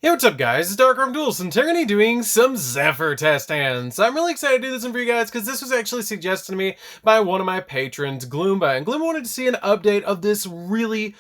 Hey, what's up guys, it's DarkArmedDuelist and today we're going to be doing some Zefra test hands. I'm really excited to do this one for you guys because this was actually suggested to me by one of my patrons, Gloomba. And Gloomba wanted to see an update of this really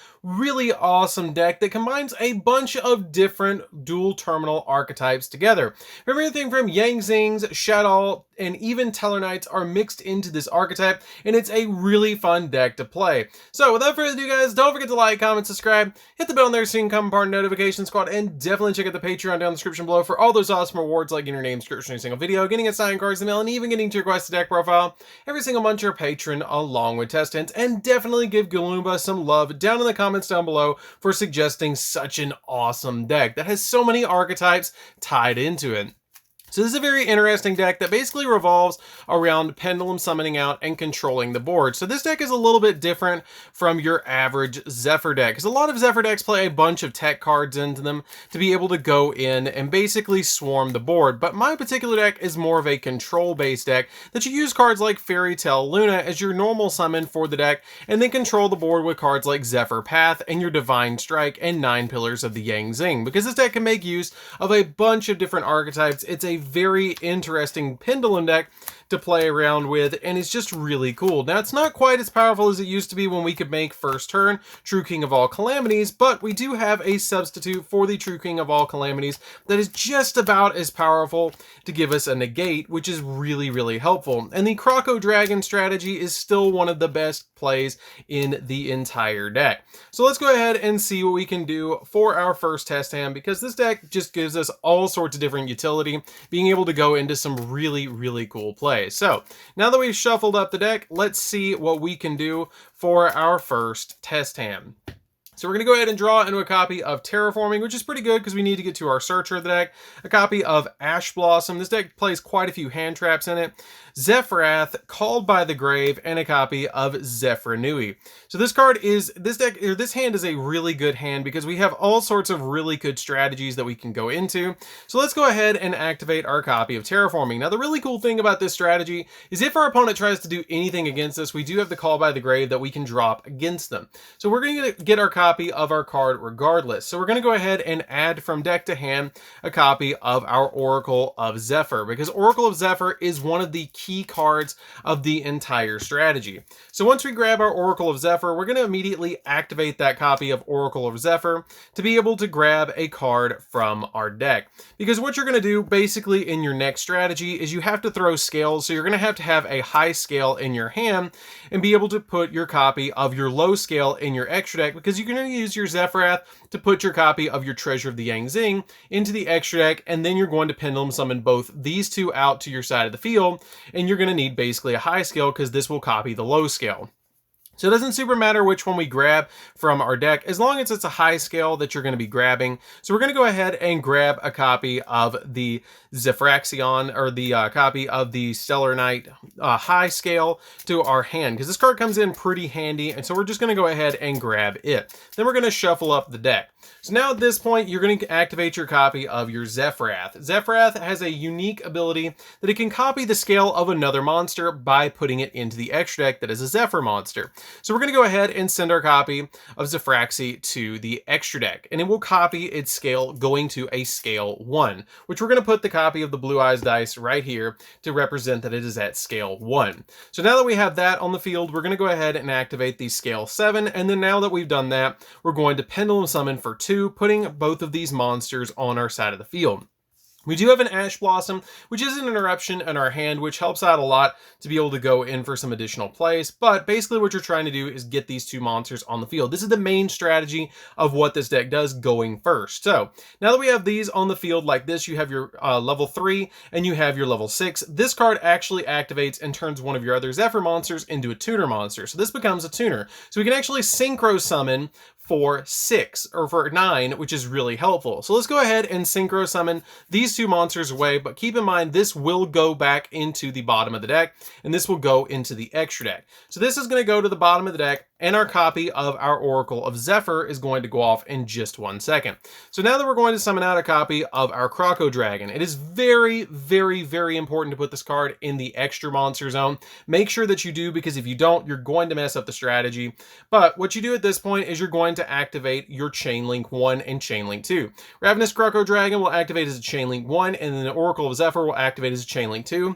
awesome deck that combines a bunch of different dual terminal archetypes together. Everything from Yang Zings, Shadow, and even Tellarknights are mixed into this archetype, and it's a really fun deck to play. So without further ado guys, don't forget to like, comment, subscribe, hit the bell there so you can come part of the notification squad, and definitely check out the Patreon down in the description below for all those awesome rewards like getting your name description in a single video, getting a signed cards in the mail, and even getting to request a deck profile every single month you're a patron along with test hints. And definitely give Gloomba some love down in the comments down below for suggesting such an awesome deck that has so many archetypes tied into it. So this is a very interesting deck that basically revolves around pendulum summoning out and controlling the board. So this deck is a little bit different from your average Zefra deck, because a lot of Zefra decks play a bunch of tech cards into them to be able to go in and basically swarm the board. But my particular deck is more of a control-based deck that you use cards like Fairy Tale Luna as your normal summon for the deck, and then control the board with cards like Zephyr Path and your Divine Strike and 9 Pillars of the Yang Zing. Because this deck can make use of a bunch of different archetypes, it's a very interesting pendulum deck to play around with, and it's just really cool. Now, it's not quite as powerful as it used to be when we could make first turn True King of All Calamities, but we do have a substitute for the True King of All Calamities that is just about as powerful to give us a negate, which is really helpful. And the Croco Dragon strategy is still one of the best plays in the entire deck. So let's go ahead and see what we can do for our first test hand, because this deck just gives us all sorts of different utility, being able to go into some really cool plays. So now that we've shuffled up the deck, let's see what we can do for our first test hand. So we're going to go ahead and draw into a copy of Terraforming, which is pretty good because we need to get to our searcher of the deck. A copy of Ash Blossom. This deck plays quite a few hand traps in it. Zefrath, Called by the Grave, and a copy of Zefra Nui. So this hand is a really good hand because we have all sorts of really good strategies that we can go into. So let's go ahead and activate our copy of Terraforming. Now the really cool thing about this strategy is if our opponent tries to do anything against us, we do have the Call by the Grave that we can drop against them. So we're going to get our copy of our card regardless. So we're going to go ahead and add from deck to hand a copy of our Oracle of Zephyr, because Oracle of Zephyr is one of the key cards of the entire strategy. So once we grab our Oracle of Zephyr, we're going to immediately activate that copy of Oracle of Zephyr to be able to grab a card from our deck. Because what you're going to do basically in your next strategy is you have to throw scales. So you're going to have a high scale in your hand and be able to put your copy of your low scale in your extra deck, because you're going to use your Zefrath to put your copy of your Treasure of the Yang Zing into the extra deck, and then you're going to pendulum summon both these two out to your side of the field, and you're going to need basically a high scale because this will copy the low scale. So it doesn't super matter which one we grab from our deck, as long as it's a high scale that you're going to be grabbing. So we're going to go ahead and grab a copy of the Zefraxion, or the copy of the Stellar Knight high scale to our hand, because this card comes in pretty handy, and so we're just going to go ahead and grab it. Then we're going to shuffle up the deck. So now at this point, you're going to activate your copy of your Zefrath. Zefrath has a unique ability that it can copy the scale of another monster by putting it into the extra deck that is a Zephyr monster. So we're going to go ahead and send our copy of Zefraxi to the extra deck, and it will copy its scale going to a scale 1, which we're going to put the copy of the Blue Eyes dice right here to represent that it is at scale 1. So now that we have that on the field, we're going to go ahead and activate the scale 7, and then now that we've done that, we're going to pendulum summon for 2, putting both of these monsters on our side of the field. We do have an Ash Blossom, which is an interruption in our hand, which helps out a lot to be able to go in for some additional plays. But basically what you're trying to do is get these two monsters on the field. This is the main strategy of what this deck does going first. So now that we have these on the field like this, you have your level 3 and you have your level 6. This card actually activates and turns one of your other Zephyr monsters into a tuner monster. So this becomes a tuner. So we can actually synchro summon for 6 or for 9, which is really helpful. So let's go ahead and synchro summon these two monsters away, but keep in mind this will go back into the bottom of the deck, and this will go into the extra deck. So this is going to go to the bottom of the deck, and our copy of our Oracle of Zephyr is going to go off in just 1 second. So now that we're going to summon out a copy of our Croco Dragon, it is very, very, very important to put this card in the extra monster zone. Make sure that you do, because if you don't, you're going to mess up the strategy. But what you do at this point is you're going to activate your Chain Link 1 and Chain Link 2. Ravenous Croco Dragon will activate as a Chain Link 1, and then the Oracle of Zephyr will activate as a Chain Link 2.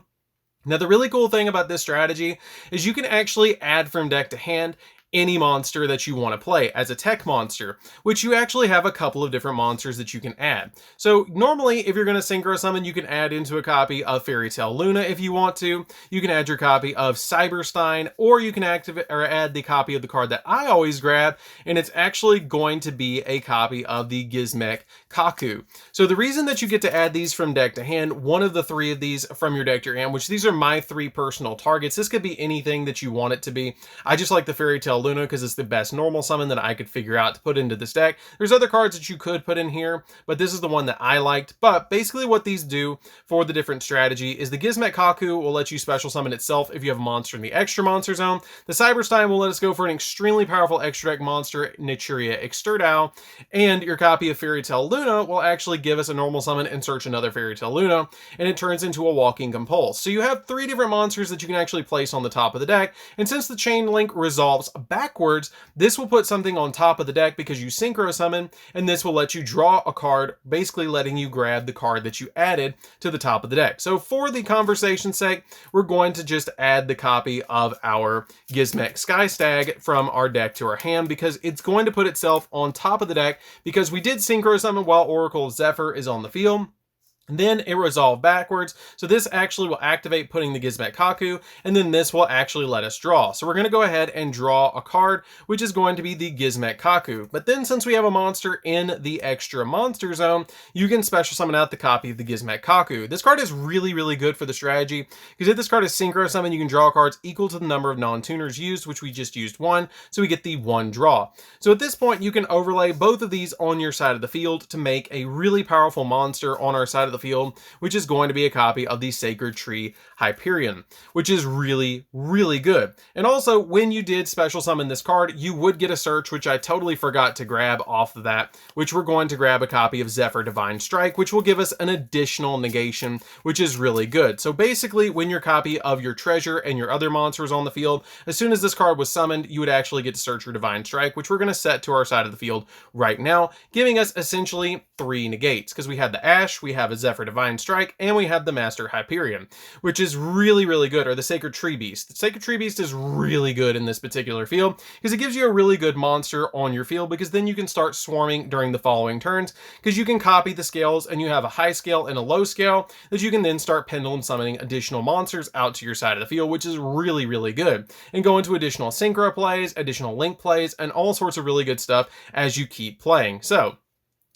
Now, the really cool thing about this strategy is you can actually add from deck to hand any monster that you want to play as a tech monster, which you actually have a couple of different monsters that you can add. So normally, if you're going to synchro summon, you can add into a copy of Fairy Tale Luna if you want to. You can add your copy of Cyberstein, or you can activate or add the copy of the card that I always grab, and it's actually going to be a copy of the Gizmek Kaku. So the reason that you get to add these from deck to hand, one of the 3 of these from your deck to your hand, which these are my 3 personal targets. This could be anything that you want it to be. I just like the Fairy Tale Luna because it's the best normal summon that I could figure out to put into this deck. There's other cards that you could put in here, but this is the one that I liked. But basically what these do for the different strategy is the Gizmek Kaku will let you special summon itself if you have a monster in the extra monster zone. The Cyberstein will let us go for an extremely powerful extra deck monster, Naturia Exterdao, and your copy of Fairy Tale Luna will actually give us a normal summon and search another Fairy Tale Luna, and it turns into a Walking Compulse. So you have 3 different monsters that you can actually place on the top of the deck, and since the Chain Link resolves backwards, this will put something on top of the deck because you synchro summon, and this will let you draw a card, basically letting you grab the card that you added to the top of the deck. So for the conversation's sake, we're going to just add the copy of our Gizmek Skystag from our deck to our hand, because it's going to put itself on top of the deck because we did synchro summon while Oracle of Zephyr is on the field. Then it resolved backwards. So this actually will activate putting the Gizmek Kaku, and then this will actually let us draw. So we're going to go ahead and draw a card, which is going to be the Gizmek Kaku. But then since we have a monster in the extra monster zone, you can special summon out the copy of the Gizmek Kaku. This card is really, really good for the strategy, because if this card is synchro summon, you can draw cards equal to the number of non-tuners used, which we just used 1. So we get the 1 draw. So at this point, you can overlay both of these on your side of the field to make a really powerful monster on our side of the field, which is going to be a copy of the Sacred Tree Hyperion, which is really, really good. And also, when you did special summon this card, you would get a search, which I totally forgot to grab off of that, which we're going to grab a copy of Zephyr Divine Strike, which will give us an additional negation, which is really good. So basically, when your copy of your treasure and your other monsters on the field, as soon as this card was summoned, you would actually get to search your Divine Strike, which we're going to set to our side of the field right now, giving us essentially 3 negates, because we have the Ash, we have a Zephyr Divine Strike, and we have the Master Hyperion, which is really, really good, or the Sacred Tree Beast. The Sacred Tree Beast is really good in this particular field, because it gives you a really good monster on your field, because then you can start swarming during the following turns, because you can copy the scales, and you have a high scale and a low scale, that you can then start pendulum summoning additional monsters out to your side of the field, which is really, really good, and go into additional synchro plays, additional link plays, and all sorts of really good stuff as you keep playing. So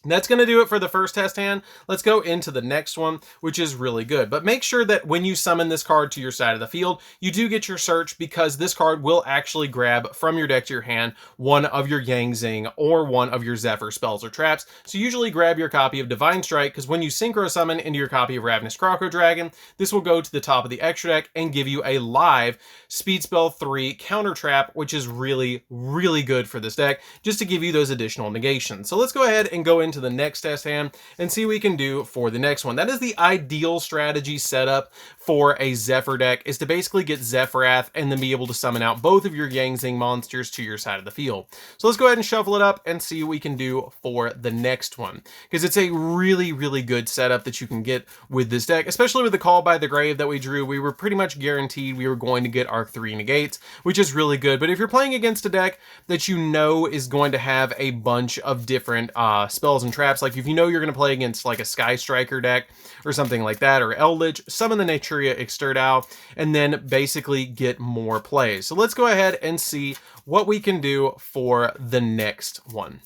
that's going to do it for the first test hand. Let's go into the next one, which is really good. But make sure that when you summon this card to your side of the field, you do get your search, because this card will actually grab from your deck to your hand one of your Yang Zing or one of your Zephyr spells or traps. So usually grab your copy of Divine Strike, because when you synchro summon into your copy of Ravenous Croco Dragon, this will go to the top of the extra deck and give you a live Speed Spell 3 counter trap, which is really, really good for this deck, just to give you those additional negations. So let's go ahead and go into the next test hand and see what we can do for the next one. That is the ideal strategy setup for a Zephyr deck, is to basically get Zephyrath and then be able to summon out both of your Yang Zing monsters to your side of the field. So let's go ahead and shuffle it up and see what we can do for the next one, because it's a really, really good setup that you can get with this deck, especially with the Call by the Grave that we drew. We were pretty much guaranteed we were going to get our 3 negates, which is really good. But if you're playing against a deck that you know is going to have a bunch of different spells and traps, like if you know you're going to play against like a Sky Striker deck or something like that, or Eldritch, summon the Naturia Exterdao, and then basically get more plays. So let's go ahead and see what we can do for the next one.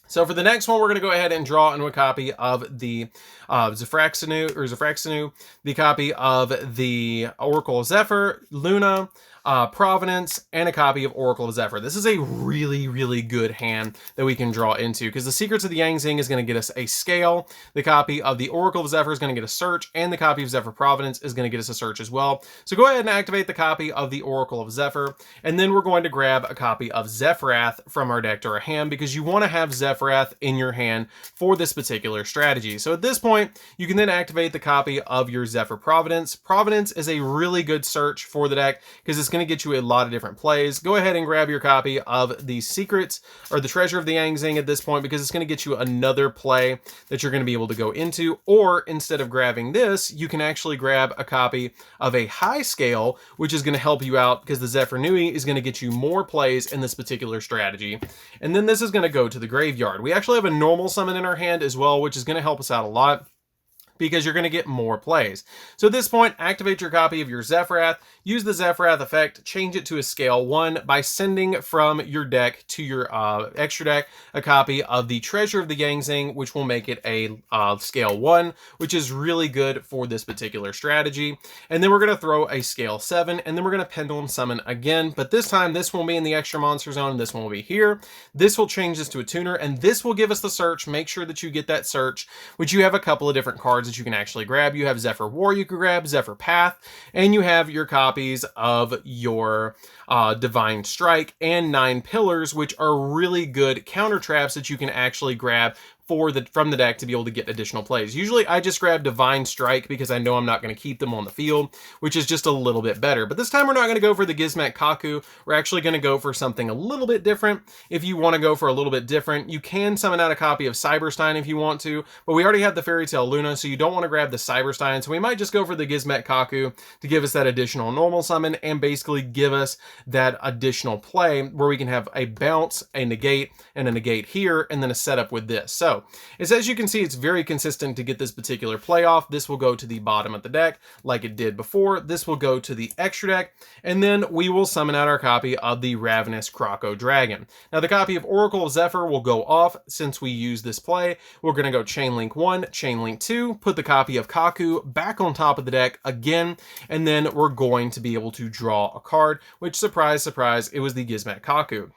So for the next one, we're going to go ahead and draw into a copy of the Zefraxinu, the copy of the Oracle Zephyr, Luna, Providence, and a copy of Oracle of Zefra. This is a really, really good hand that we can draw into, because the Secrets of the Yang Zing is going to get us a scale, the copy of the Oracle of Zefra is going to get a search, and the copy of Zefra Providence is going to get us a search as well. So go ahead and activate the copy of the Oracle of Zephyr, and then we're going to grab a copy of Zephrath from our deck to our hand, because you want to have Zephrath in your hand for this particular strategy. So at this point, you can then activate the copy of your Zefra Providence. Providence is a really good search for the deck, because it's going to get you a lot of different plays. Go ahead and grab your copy of the Secrets, or the Treasure of the Yang Zing at this point, because it's going to get you another play that you're going to be able to go into. Or instead of grabbing this, you can actually grab a copy of a high scale, which is going to help you out, because the Zephyr Nui is going to get you more plays in this particular strategy. And then this is going to go to the graveyard. We actually have a normal summon in our hand as well, which is going to help us out a lot, because you're going to get more plays. So at this point, activate your copy of your Zephrath, use the Zephrath effect, change it to a scale 1 by sending from your deck to your extra deck a copy of the Treasure of the Yang Zing, which will make it a scale 1, which is really good for this particular strategy. And then we're going to throw a scale 7, and then we're going to Pendulum Summon again, but this time this won't be in the extra monster zone, and this one will be here. This will change this to a tuner, and this will give us the search. Make sure that you get that search, which you have a couple of different cards that you can actually grab. You have Zephyr War you can grab, Zephyr Path, and you have your copies of your Divine Strike and 9 Pillars, which are really good counter traps that you can actually grab from the deck to be able to get additional plays. Usually I just grab Divine Strike because I know I'm not going to keep them on the field, which is just a little bit better. But this time we're not going to go for the Gizmek Kaku. We're actually going to go for something a little bit different. If you want to go for a little bit different, you can summon out a copy of Cyberstein if you want to, but we already have the Fairy Tale Luna, so you don't want to grab the Cyberstein, so we might just go for the Gizmek Kaku to give us that additional normal summon and basically give us that additional play where we can have a bounce, a negate, and a negate here, and then a setup with this. So as you can see, it's very consistent to get this particular play off. This will go to the bottom of the deck like it did before. This will go to the extra deck, and then we will summon out our copy of the Ravenous Croco Dragon. Now the copy of Oracle of Zephyr will go off since we use this play. We're going to go Chain Link 1, Chain Link 2, put the copy of Kaku back on top of the deck again, and then we're going to be able to draw a card, which, surprise, surprise, it was the Gizmek Kaku,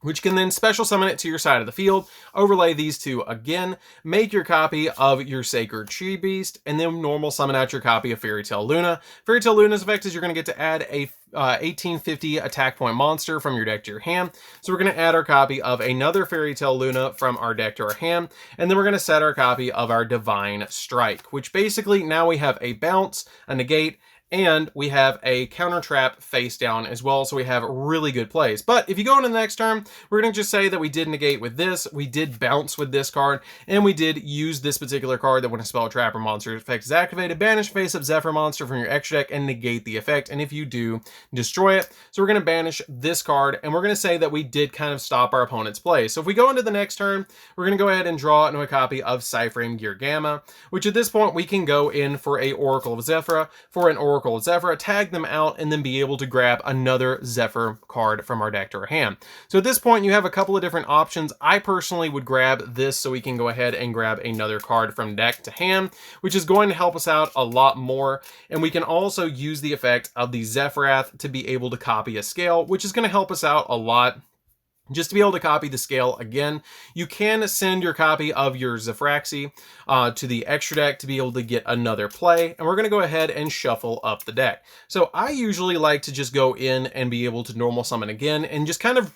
which can then special summon it to your side of the field, overlay these two again, make your copy of your Sacred Tree Beast, and then normal summon out your copy of Fairy Tale Luna. Fairy Tale Luna's effect is you're going to get to add a 1850 attack point monster from your deck to your hand. So we're going to add our copy of another Fairy Tale Luna from our deck to our hand, and then we're going to set our copy of our Divine Strike, which basically now we have a bounce, a negate, and we have a counter trap face down as well, so we have really good plays. But if you go into the next turn, we're going to just say that we did negate with this, we did bounce with this card, and we did use this particular card that when a spell, trap, or monster effect is activated, banish face-up Zephyr monster from your extra deck and negate the effect, and if you do, destroy it. So we're going to banish this card, and we're going to say that we did kind of stop our opponent's play. So if we go into the next turn, we're going to go ahead and draw into a copy of Cyframe Gear Gamma, which at this point we can go in for a Oracle of Zefra, for an Oracle of Zephyr, tag them out, and then be able to grab another Zephyr card from our deck to our hand. So at this point, you have a couple of different options. I personally would grab this so we can go ahead and grab another card from deck to hand, which is going to help us out a lot more. And we can also use the effect of the Zephrath to be able to copy a scale, which is going to help us out a lot. Just to be able to copy the scale again, you can send your copy of your Zephraxi to the extra deck to be able to get another play, and we're going to go ahead and shuffle up the deck. So I usually like to just go in and be able to normal summon again and just kind of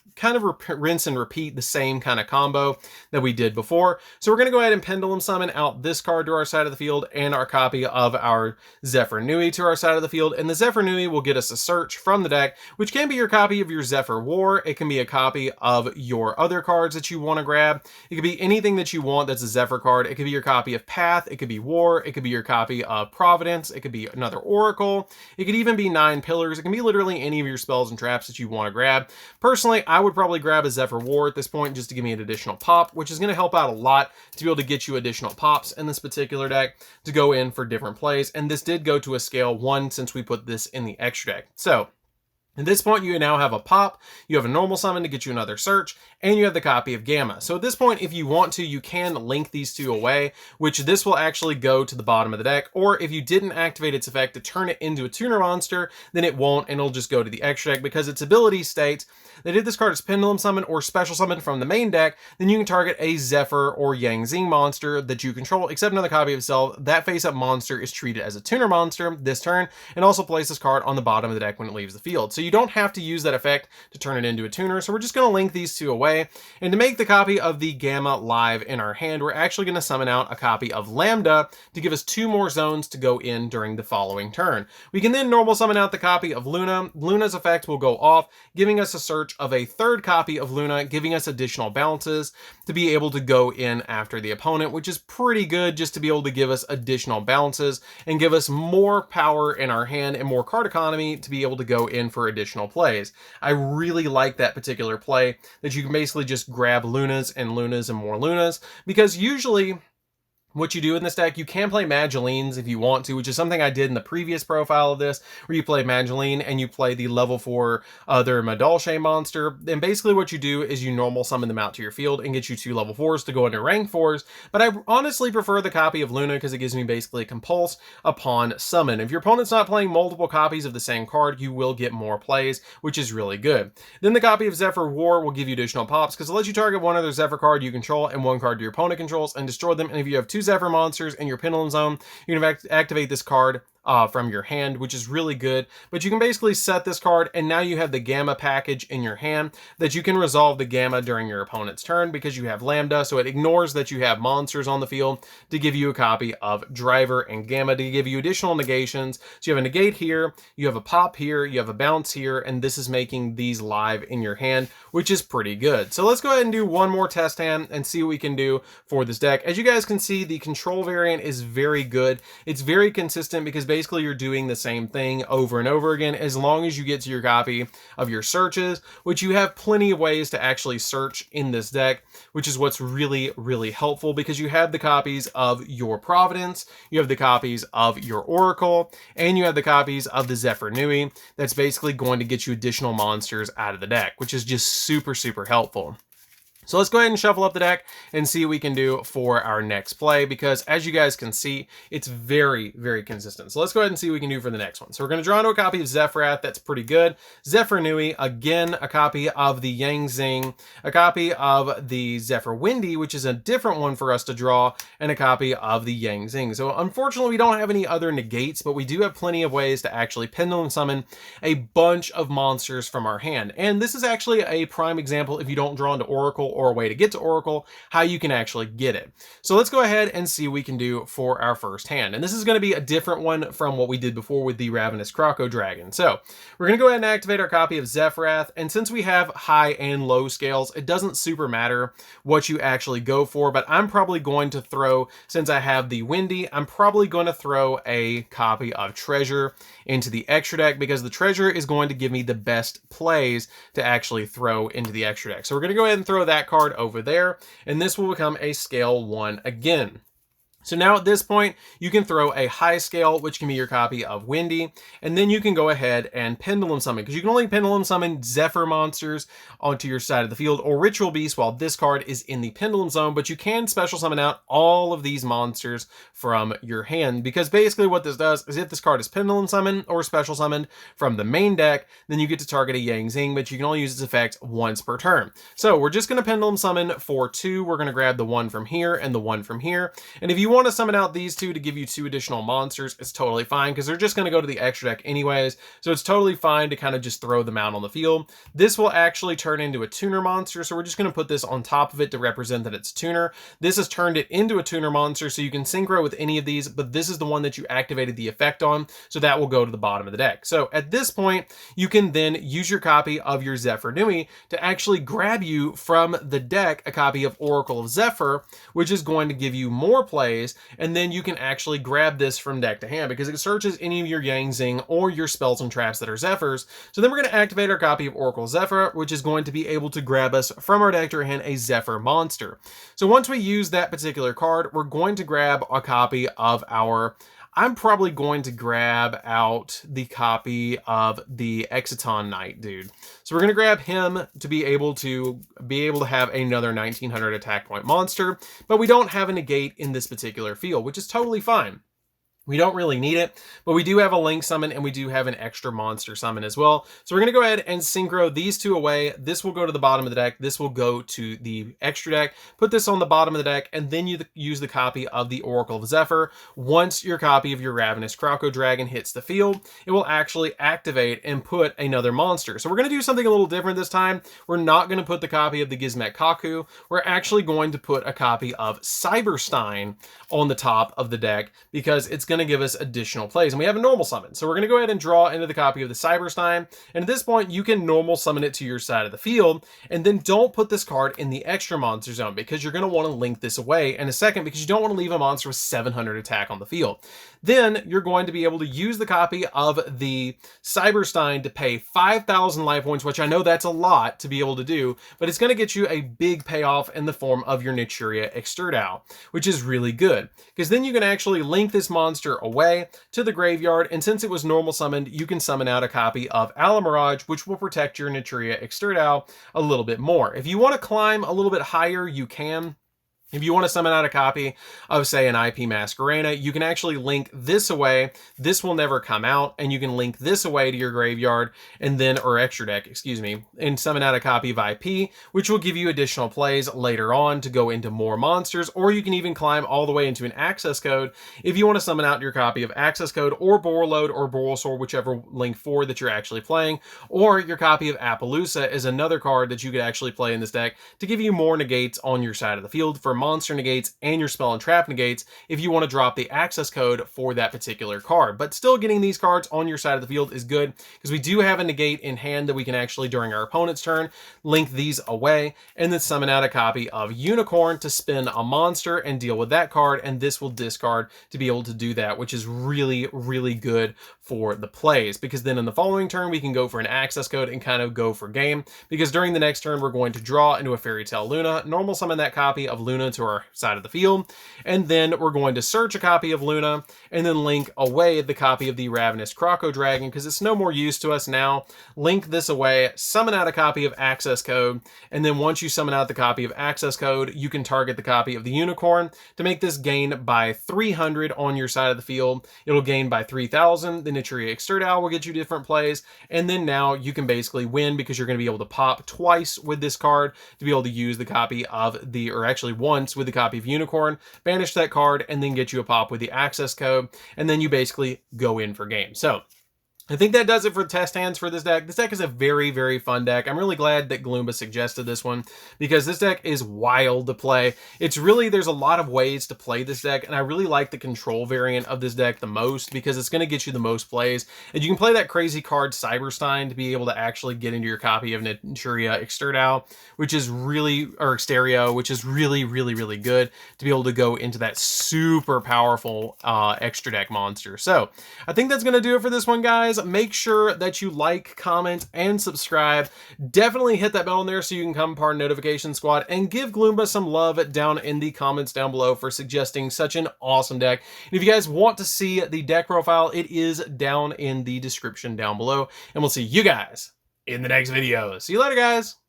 rinse and repeat the same kind of combo that we did before. So we're going to go ahead and Pendulum Summon out this card to our side of the field and our copy of our Zephyr Nui to our side of the field, and the Zephyr Nui will get us a search from the deck, which can be your copy of your Zephyr War. It can be a copy of your other cards that you want to grab. It could be anything that you want that's a Zephyr card. It could be your copy of Path, it could be War, it could be your copy of Providence, it could be another Oracle, it could even be 9 Pillars, it can be literally any of your spells and traps that you want to grab. Personally, I would probably grab a Zephyr War at this point just to give me an additional pop, which is going to help out a lot to be able to get you additional pops in this particular deck to go in for different plays, and this did go to a scale 1 since we put this in the extra deck. So At this point, you now have a pop, you have a normal summon to get you another search, and you have the copy of Gamma. So at this point, if you want to, you can link these two away, which this will actually go to the bottom of the deck, or if you didn't activate its effect to turn it into a tuner monster, then it won't, and it'll just go to the extra deck, because its ability states that if this card is Pendulum Summon or Special Summon from the main deck, then you can target a Zefra or Yang Zing monster that you control, except another copy of itself. That face-up monster is treated as a tuner monster this turn, and also place this card on the bottom of the deck when it leaves the field. So you don't have to use that effect to turn it into a tuner, so we're just going to link these two away. And to make the copy of the Gamma live in our hand, we're actually going to summon out a copy of Lambda to give us 2 more zones to go in during the following turn. We can then normal summon out the copy of Luna. Luna's effect will go off, giving us a search of a 3rd copy of Luna, giving us additional bounces to be able to go in after the opponent, which is pretty good just to be able to give us additional bounces and give us more power in our hand and more card economy to be able to go in for additional plays. I really like that particular play, that you can basically just grab Lunas and Lunas and more Lunas, because usually what you do in this deck, you can play Magdalenes if you want to, which is something I did in the previous profile of this, where you play Magdalene and you play the level 4 other Madolche monster. And basically what you do is you normal summon them out to your field and get you 2 level 4s to go into rank 4s. But I honestly prefer the copy of Luna because it gives me basically a compulse upon summon. If your opponent's not playing multiple copies of the same card, you will get more plays, which is really good. Then the copy of Zefra War will give you additional pops because it lets you target one other Zefra card you control and one card your opponent controls and destroy them. And if you have 2 Zefra monsters in your Pendulum Zone, you can activate this card from your hand, which is really good. But you can basically set this card, and now you have the Gamma package in your hand that you can resolve the Gamma during your opponent's turn because you have Lambda, so it ignores that you have monsters on the field to give you a copy of Driver and Gamma to give you additional negations. So you have a negate here, you have a pop here, you have a bounce here, and this is making these live in your hand, which is pretty good. So let's go ahead and do one more test hand and see what we can do for this deck. As you guys can see, the control variant is very good. It's very consistent because basically you're doing the same thing over and over again as long as you get to your copy of your searches, which you have plenty of ways to actually search in this deck, which is what's really, really helpful because you have the copies of your Providence, you have the copies of your Oracle, and you have the copies of the Zefra Nui. That's basically going to get you additional monsters out of the deck, which is just super, super helpful. So let's go ahead and shuffle up the deck and see what we can do for our next play, because as you guys can see, it's very, very consistent. So let's go ahead and see what we can do for the next one. So we're going to draw into a copy of Zefrath. That's pretty good. Zefra Nui, again, a copy of the Yang Zing, a copy of the Zefra Windy, which is a different one for us to draw, and a copy of the Yang Zing. So unfortunately, we don't have any other negates, but we do have plenty of ways to actually Pendulum Summon a bunch of monsters from our hand. And this is actually a prime example, if you don't draw into Oracle or a way to get to Oracle, how you can actually get it. So let's go ahead and see what we can do for our first hand. And this is going to be a different one from what we did before with the Ravenous Croco Dragon. So we're going to go ahead and activate our copy of Zefrath. And since we have high and low scales, it doesn't super matter what you actually go for, but I'm probably going to throw, since I have the Windy, I'm probably going to throw a copy of Treasure into the extra deck because the Treasure is going to give me the best plays to actually throw into the extra deck. So we're going to go ahead and throw that card over there, and this will become a scale 1 again. So now at this point, you can throw a high scale, which can be your copy of Windy, and then you can go ahead and Pendulum Summon, because you can only Pendulum Summon Zephyr monsters onto your side of the field, or Ritual Beast while this card is in the Pendulum Zone, but you can Special Summon out all of these monsters from your hand, because basically what this does is if this card is Pendulum Summoned or Special Summoned from the main deck, then you get to target a Yang Zing, but you can only use its effect once per turn. So we're just going to Pendulum Summon for 2, we're going to grab the one from here and the one from here, and if you want to summon out these 2 to give you 2 additional monsters, it's totally fine because they're just going to go to the extra deck anyways, so it's totally fine to kind of just throw them out on the field. This will actually turn into a tuner monster, so we're just going to put this on top of it to represent that it's tuner. This has turned it into a tuner monster, so you can synchro with any of these, but this is the one that you activated the effect on, so that will go to the bottom of the deck. So at this point, you can then use your copy of your Zefra Nui to actually grab you from the deck a copy of Oracle of Zephyr, which is going to give you more plays, and then you can actually grab this from deck to hand because it searches any of your Yang Zing or your spells and traps that are Zephyrs. So then we're going to activate our copy of Oracle Zephyr, which is going to be able to grab us from our deck to our hand a Zephyr monster. So once we use that particular card, we're going to grab a copy of our I'm probably going to grab out the copy of the Exciton Knight dude. So we're going to grab him to be able to have another 1900 attack point monster, but we don't have a negate in this particular field, which is totally fine. We don't really need it, but we do have a Link summon and we do have an extra monster summon as well. So we're going to go ahead and synchro these two away. This will go to the bottom of the deck. This will go to the extra deck. Put this on the bottom of the deck, and then you use the copy of the Oracle of Zephyr. Once your copy of your Ravenous Croco Dragon hits the field, it will actually activate and put another monster. So we're going to do something a little different this time. We're not going to put the copy of the Gizmek Kaku. We're actually going to put a copy of Cyberstein on the top of the deck because it's going to give us additional plays, and we have a normal summon. So we're going to go ahead and draw into the copy of the Cyberstein, and at this point you can normal summon it to your side of the field, and then don't put this card in the extra monster zone because you're going to want to link this away in a second because you don't want to leave a monster with 700 attack on the field. Then you're going to be able to use the copy of the Cyberstein to pay 5,000 life points, which I know that's a lot to be able to do, but it's going to get you a big payoff in the form of your Naturia Exterdao, which is really good because then you can actually link this monster away to the graveyard, and since it was normal summoned, you can summon out a copy of Alamirage, which will protect your Naturia Exterdao a little bit more. If you want to climb a little bit higher, you can. If you want to summon out a copy of, say, an IP Masquerena, you can actually link this away. This will never come out, and you can link this away to your graveyard, and then, or extra deck, excuse me, and summon out a copy of IP, which will give you additional plays later on to go into more monsters, or you can even climb all the way into an access code if you want to summon out your copy of access code, or Borreload, or Borrelsaur, whichever link 4 that you're actually playing, or your copy of Appaloosa is another card that you could actually play in this deck to give you more negates on your side of the field for monster negates and your spell and trap negates if you want to drop the access code for that particular card. But still, getting these cards on your side of the field is good because we do have a negate in hand that we can actually, during our opponent's turn, link these away and then summon out a copy of Unicorn to spin a monster and deal with that card, and this will discard to be able to do that, which is really, really good for the plays, because then in the following turn we can go for an access code and kind of go for game, because during the next turn we're going to draw into a Fairy Tale Luna, normal summon that copy of Luna to our side of the field, and then we're going to search a copy of Luna and then link away the copy of the Ravenous Croco Dragon because it's no more use to us now. Link this away, summon out a copy of access code, and then once you summon out the copy of access code, you can target the copy of the Unicorn to make this gain by 300 on your side of the field. It'll gain by 3,000. The Naturia Exterdao will get you different plays, and then now you can basically win because you're going to be able to pop twice with this card to be able to use the copy of the, or actually once with the copy of Unicorn, banish that card, and then get you a pop with the access code, and then you basically go in for game. So I think that does it for test hands for this deck. This deck is a very, very fun deck. I'm really glad that Gloomba suggested this one because this deck is wild to play. It's really, there's a lot of ways to play this deck, and I really like the control variant of this deck the most because it's going to get you the most plays. And you can play that crazy card Cyberstein to be able to actually get into your copy of Naturia Exterdao, which is really, or Exterio, which is really, really, really good to be able to go into that super powerful extra deck monster. So I think that's going to do it for this one, guys. Make sure that you like, comment, and subscribe. Definitely hit that bell in there so you can come part of Notification Squad, and give Gloomba some love down in the comments down below for suggesting such an awesome deck. And if you guys want to see the deck profile, it is down in the description down below. And we'll see you guys in the next video. See you later, guys.